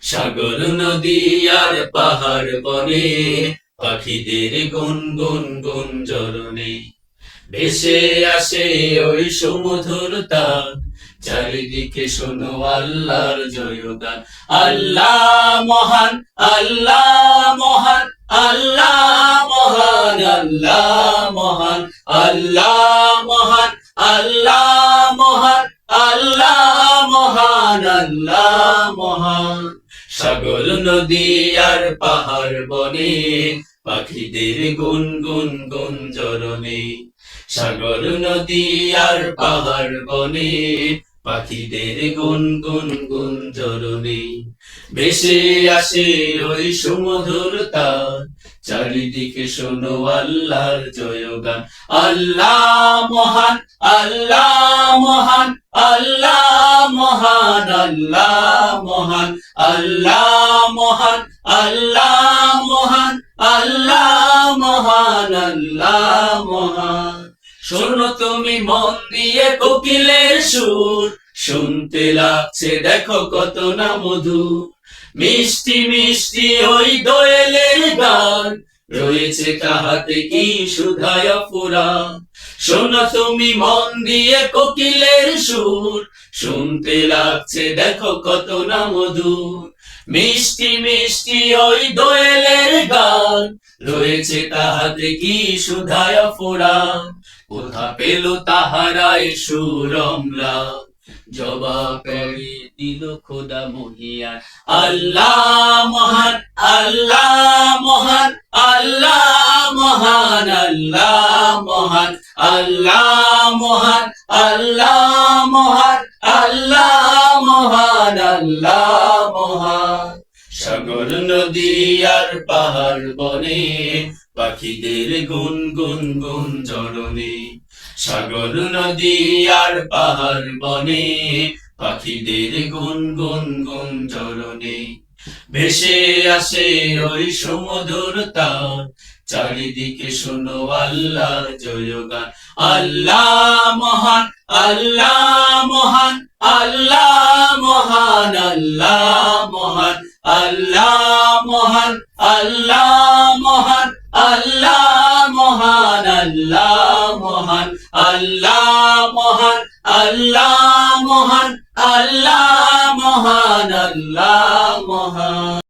সাগর নদী আর পাহাড় বনে পাখিদের গুনগুন গুঞ্জরণে ভেসে আসে ওই সমুদ্র তার। চারিদিকে শোনো আল্লাহর জয়গান। আল্লাহ মহান, আল্লাহ মহান, আল্লাহ মহান, আল্লাহ মহান, আল্লাহ মহান, আল্লাহ মহান, আল্লাহ মহান, আল্লাহ মহান। সাগর নদী আর পাহাড় বনে পাখিদের গুনগুন গুঞ্জরণে। সাগর নদী আর পাহাড় বনে পাখিদের গুনগুন গুঞ্জরণে ভেসে আসে ওই সমুদ্র তার। চারিদিকে শোনো আল্লাহর জয়গান। আল্লাহ মহান, আল্লাহ মহান, আল্লাহ মহান, আল্লাহ মহান, আল্লাহ মহান, আল্লাহ মহান, আল্লাহ মহান, আল্লাহ মহান। শোনো তুমি মন দিয়ে কোকিলের সুর, শুনতে লাগছে দেখো কত না মধু। মিষ্টি মিষ্টি ওই দোয়েলের গান, রয়েছে কাহাতে কি সুধায় ফুরা। শোনো তুমি মন দিয়ে কোকিলের সুর, শুনতে লাগছে দেখো কত না মধু। মিষ্টি মিষ্টি ওই দোয়েলের গান, রয়েছে তাহাতে কি সুধায় ফোড়া। কোথা পেল তাহারায় সুরমলা, জবাব দিল খোদা মহিয়ান। আল্লাহ মহান, আল্লাহ মহান, আল্লাহ মহান, আল্লাহ মহান, আল্লাহ মহান, আল্লাহ মহান, আল্লাহ মহান, আল্লাহ মহান। সাগর নদী আর পাহাড় বনে পাখিদের গুনগুন গুঞ্জরণে। সাগর নদী আর পাহাড় বনে পাখিদের গুনগুন গুঞ্জরণে ভেসে আসে ওই সমুদ্র তার। চারিদিকে শোনো আল্লাহর জয়গান। আল্লাহ মহান, আল্লাহ মহান, আল্লাহ মহান, আল্লাহ মহান, আল্লাহ মহান, আল্লাহ মহান।